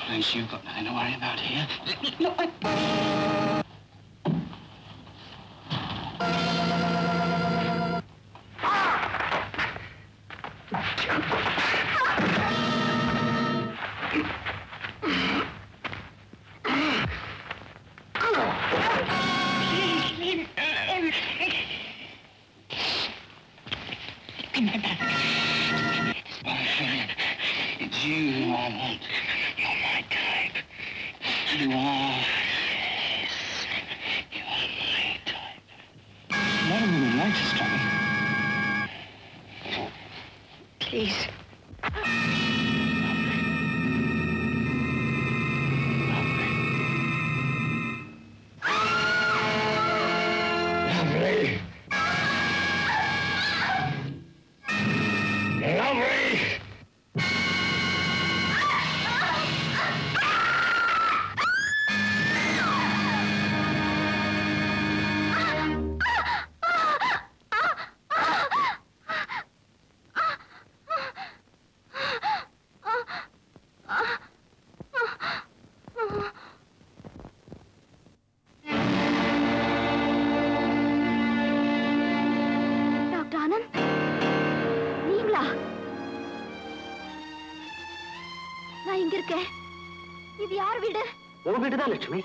At least you've got nothing to worry about here. No, it's you who I want. You're my type. You are. Yes. You are my type. Not a woman likes a struggle. Please. இது யார் வீடு? உன் வீடுதான் லட்சுமி.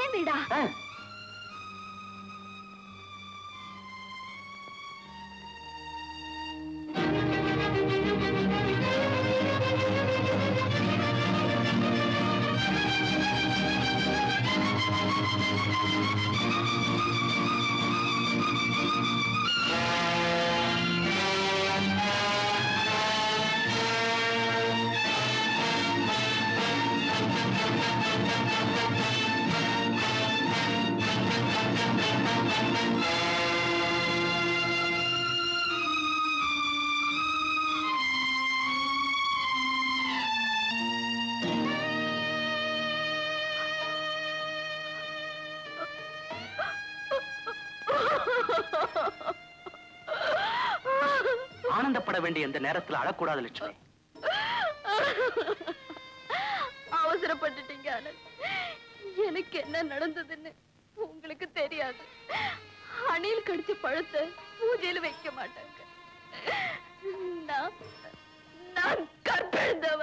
ஏன் வீடா? ஆனந்தப்பட வேண்டிய இந்த நேரத்தில் அழக்கூடாது லட்சுமி. அவசரப்பட்டுட்டீங்க ஆனந்த். எனக்கு என்ன நடந்ததுன்னு உங்களுக்கு தெரியாது. அணில் கடிச்ச பழத்தை பூஜையில வைக்க மாட்டாங்க. நான் கற்பெழுந்தவ,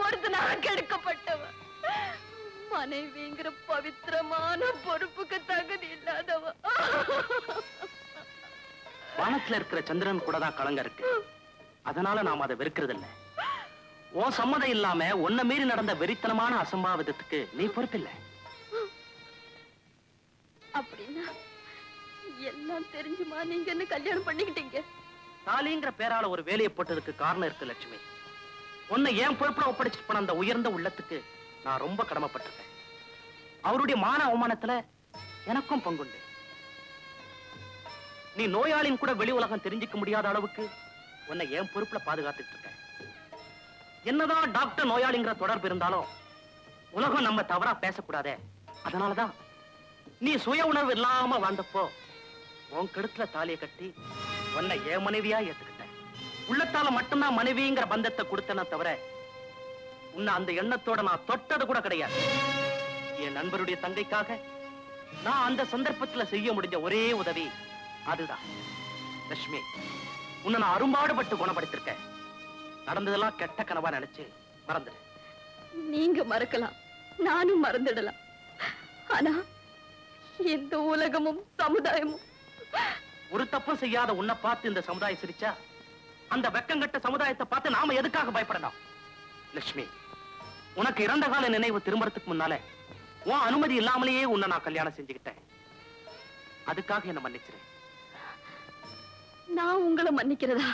ஒருத்தனாக கெடுக்கப்பட்டவ, மனைவிங்கிற பவித்திரமான பொறுப்புக்கு தகுதி இல்லாதவ. வானத்துல இருக்கிற சந்திரன் கூட தான் களங்க இருக்கு. அதனால நாம அதை வெறுக்கிறது இல்ல. உன் சம்மதம் இல்லாம உன்னை மீறி நடந்த வெறித்தனமான அசம்பாவிதத்துக்கு நீ பொறுப்பில்லை. அப்படின்னா எல்லாம் தெரிஞ்சுமா நீங்க என்ன கல்யாணம் பண்ணிக்கிட்டீங்க? தாலிங்கிற பேரால ஒரு வேலையை போட்டதுக்கு காரணம் இருக்கு லட்சுமி. உன்னை ஏன் பொறுப்புல ஒப்படைச்சிட்டு போன அந்த உயர்ந்த உள்ளத்துக்கு நான் ரொம்ப கடமைப்பட்டிருக்கேன். அவருடைய மான அவமானத்துல எனக்கும் பங்குண்டு. நீ நோயாளின் கூட வெளி உலகம் தெரிஞ்சுக்க முடியாத அளவுக்கு உன்னை என் பொறுப்புல பாதுகாத்துட்டு இருக்க. என்னதான் டாக்டர் நோயாளிங்கிற தொடர்பு இருந்தாலும் உலகம் நம்ம தவறா பேசக்கூடாதே. அதனாலதான் நீ சுய உணர்வு இல்லாம வாழ்ந்தப்போ உன் கழுத்துல தாலியை கட்டி உன்னை என் மனைவியா ஏத்துக்கிட்டேன். உள்ளத்தால மட்டும்தான் மனைவிங்கிற பந்தத்தை கொடுத்தன தவிர உன்னை அந்த எண்ணத்தோட நான் தொட்டது கூட கிடையாது. என் நண்பருடைய தங்கைக்காக நான் அந்த சந்தர்ப்பத்துல செய்ய முடிஞ்ச ஒரே உதவி அதுதான். லட்சுமி, உன்னை நான் அரும்பாடுபட்டு குணப்படுத்திருக்கேன். நடந்ததெல்லாம் கெட்ட கனவா நினைச்சு மறந்துடு. நீங்க மறக்கலாம், நானும் மறந்துடலாம். ஆனா இந்த உலகமும் சமுதாயமும் ஒரு தப்பும் செய்யாத உன்னை பார்த்து இந்த சமுதாயம் சிரிச்சா அந்த வெக்கங்கட்ட சமுதாயத்தை பார்த்து நாம எதுக்காக பயப்படணும்? லட்சுமி, உனக்கு இறந்த கால நினைவு திரும்பறதுக்கு முன்னால உன் அனுமதி இல்லாமலேயே உன்னை நான் கல்யாணம் செஞ்சுக்கிட்டேன். அதுக்காக என்ன மன்னிச்சிரு. நான் உங்களை மன்னிக்கிறதா?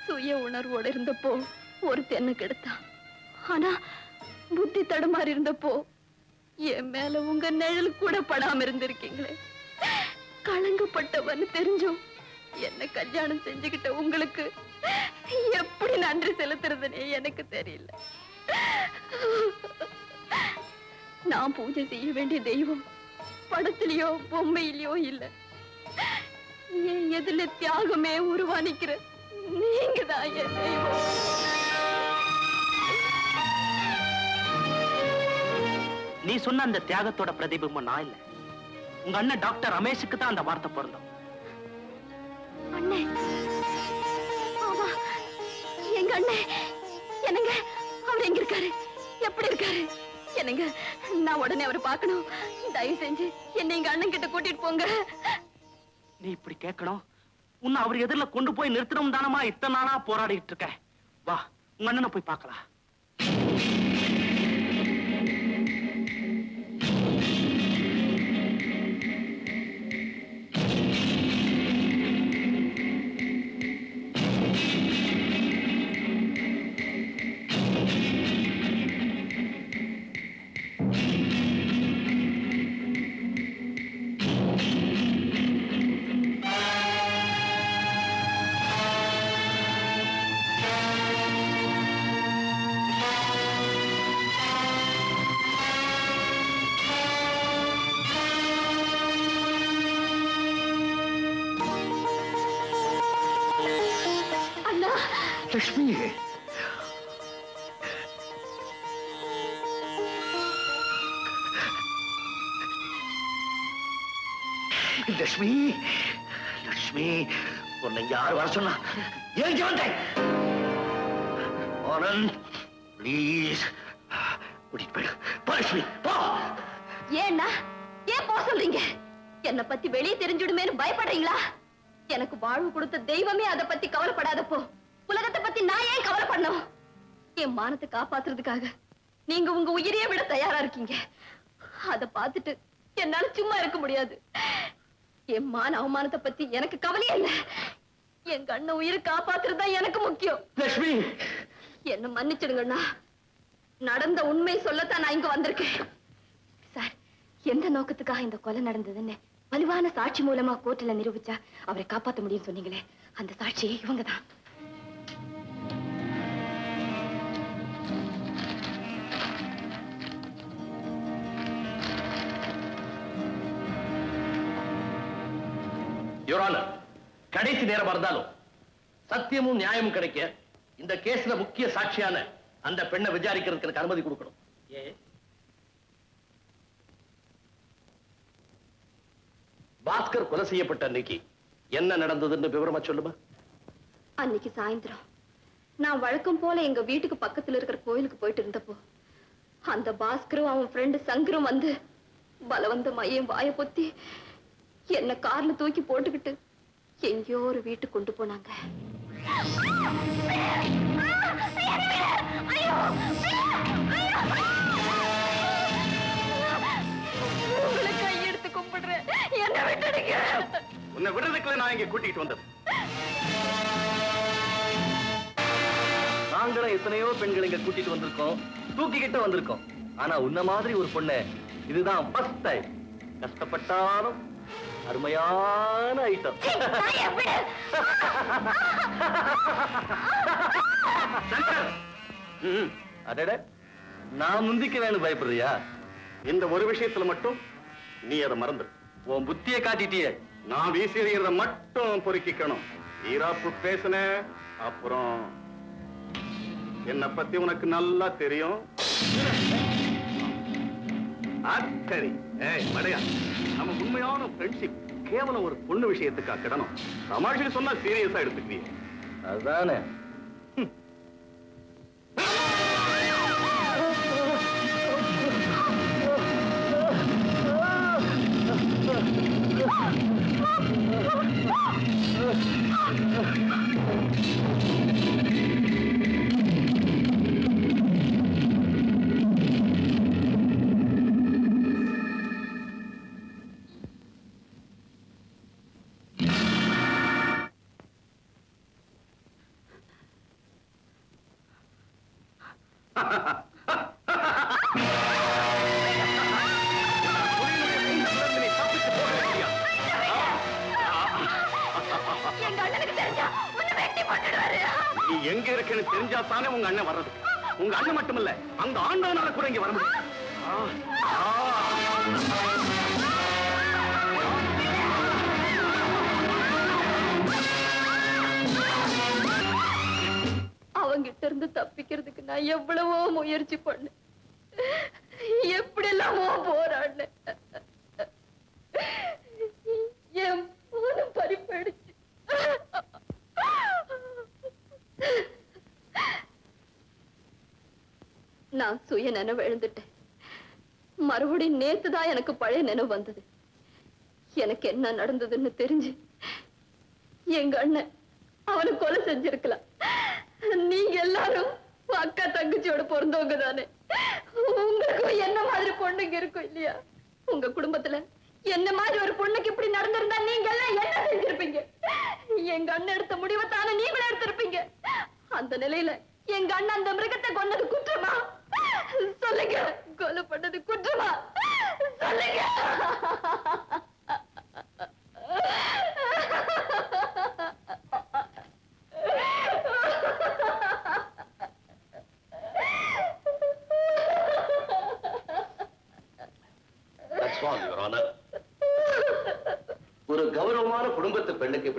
சுய உணர்வோட இருந்தப்போ ஒரு தென்னை கெடுத்தா. ஆனா புத்தி தடுமாறி இருந்தப்போ என் மேல உங்க நிழல் கூட படாம இருந்திருக்கீங்களே. களங்கப்பட்டவன்னு தெரிஞ்சும் என்ன கல்யாணம் செஞ்சுக்கிட்ட உங்களுக்கு எப்படி நன்றி செலுத்துறதுன்னே எனக்கு தெரியல. நான் பூஜை செய்ய வேண்டிய தெய்வம் படத்திலயோ பொம்மையிலயோ இல்ல, என் எதில தியாகமே உருவானிக்கிற நீங்க தான் என் தெய்வம். நீ சொன்ன அந்த தியாகத்தோட பிரதிபிம்பம் நான் இல்ல. உங்க அண்ணன் டாக்டர் ரமேஷுக்கு தான் அந்த வார்த்தை பொருந்தும். அண்ணே, ஆமா, எங்க அண்ணே. என்னங்க, அவர் எங்க இருக்காரு? எப்படி இருக்காரு? என்னங்க, நான் உடனே அவரை பார்க்கணும். தயவு செஞ்சு என்னை எங்க அண்ணன் கிட்ட கூட்டிட்டு போங்க. நீ இப்படி கேட்கணும்? உன்னை அவர் எதிரில கொண்டு போய் நிறுத்தணும் தானமா இத்தனை நாளா போராடிட்டு இருக்க. வா, உங்க அண்ணனை போய் பார்க்கலாம். லட்சுமி, லட்சுமி, லட்சுமி, உன்னை யார் வர சொன்னா? ஏன் வந்தேன்? ஆனந்த், ப்ளீஸ் கூட்டிட்டு போயிடு. போ லட்சுமி, போ. ஏன்னா ஏன் போக சொல்றீங்க? என்னை பத்தி வெளியே தெரிஞ்சுடுமேன்னு பயப்படுறீங்களா? எனக்கு வாழ்வு கொடுத்த தெய்வமே அதை பத்தி கவலைப்படாதப்போ உலகத்தை பத்தி நான் ஏன் கவலைப்படணும்? என் மானத்தை காப்பாத்துறதுக்காக நீங்க உங்க உயிரையே விட தயாரா இருக்கீங்க. அதை பார்த்துட்டு என்னால சும்மா இருக்க முடியாது. என் மான அவமானத்தை பத்தி எனக்கு கவலையே இல்ல. என் கண்ண உயிரை காப்பாத்துறதுதா எனக்கு முக்கியம். லட்சுமி, என்ன மன்னிச்சிடுங்கண்ணா. நடந்த உண்மை சொல்லத்தான் நான் இங்க வந்திருக்கேன். சார், எந்த நோக்கத்துக்காக இந்த கொலை நடந்ததுன்னு வலுவான சாட்சி மூலமா கோர்ட்ல நிரூபிச்சா அவரை காப்பாத்த முடியும் சொன்னீங்களே, அந்த சாட்சி இவங்கதான். யுவர் ஆனர், கடைசி நேரம் இருந்தாலும் சத்தியமும் நியாயமும் கிடைக்க இந்த கேஸ்ல முக்கிய சாட்சியான அந்த பெண்ணை விசாரிக்கிறதுக்கு எனக்கு அனுமதி கொடுக்கணும். பாஸ்கர் கொலை செய்யப்பட்ட அன்னைக்கு என்ன நடந்ததுன்னு விவரமா சொல்லுமா? அன்னைக்கு சாயந்தரம் நான் வழக்கம் போல எங்க வீட்டுக்கு பக்கத்துல இருக்கிற கோயிலுக்கு போயிட்டு இருந்தப்போ அந்த பாஸ்கரும் அவன் ஃப்ரெண்டு சங்கரும் வந்து பலவந்தமா என் வாய பொத்தி என்ன கார்ல தூக்கி போட்டுக்கிட்டு எங்கேயோ ஒரு வீட்டுக்கு கொண்டு போனாங்க. உங்களை கையெடுத்து கும்பிடுறேன், என்ன விட்டுடுங்க. உன்னை விடுறதுக்குள்ள நான் இங்க கூட்டிட்டு வந்தது. நாங்களும் எத்தனையோ பெண்கள் இங்க கூட்டிட்டு வந்திருக்கோம், தூக்கிக்கிட்டு வந்திருக்கோம். ஆனா உன்ன மாதிரி ஒரு பொண்ணு இதுதான் ஃபர்ஸ்ட் டைம். கஷ்டப்பட்டாலும் அருமையான ஐட்டம். அடட, நான் முந்திக்க வேணும் பயப்படுறியா? இந்த ஒரு விஷயத்துல மட்டும் நீ அதை மறந்து உன் புத்திய காட்டிட்டியே. நான் வீசி எறியறத மட்டும் பொறுக்கிக்கணும். ஈராப்பு பேசுன அப்புறம் என்ன பத்தி உனக்கு நல்லா தெரியும். சரி, மடையா, நம்ம உண்மையான ஃப்ரெண்ட்ஷிப் கேவலம் ஒரு பொண்ணு விஷயத்துக்கா கிடணும். தமாஷுக்கு சொன்னா சீரியஸா எடுத்துக்கிறீங்க. அதுதானே. நீ எங்க இருக்குன்னு தெரிஞ்சா தானே உங்க அண்ணன் வர்றது. உங்க அண்ணன் மட்டுமல்ல, அந்த ஆண்டவனால கூட இங்க வர முடியும். அவங்கிட்ட இருந்து தப்பிக்கிறதுக்கு நான் எவ்வளவோ முயற்சி பண்ணேன், எப்படி எல்லாம் நான் சுய நினைவு எழுந்துட்டேன். மறுபடியும் நேத்துதான் எனக்கு பழைய நினைவு வந்தது. எனக்கு என்ன நடந்ததுன்னு தெரிஞ்சு எங்க அண்ணன் அவனை கொலை செஞ்சிருக்கலாம். நீங்க எல்லாரும் அக்கா தங்கச்சியோட பிறந்தவங்க தானே. உங்களுக்கும் என்ன மாதிரி பொண்ணுங்க இருக்கும் இல்லையா? உங்க குடும்பத்துல என்ன மாதிரி ஒரு பொண்ணுக்கு இப்படி நடந்திருந்தா நீங்க எல்லாம் என்ன செஞ்சிருப்பீங்க? எங்க அண்ணன் எடுத்த முடிவை தானே நீங்களும் எடுத்திருப்பீங்க. அந்த நிலையில எங்க அண்ணன் அந்த மிருகத்தை கொன்னது குற்றமா? சொல்லுங்க, கொலை பண்ணது குற்றமா? சொல்லுங்க. ஒரு கௌரவமான குடும்பத்து பெண்ணுக்கு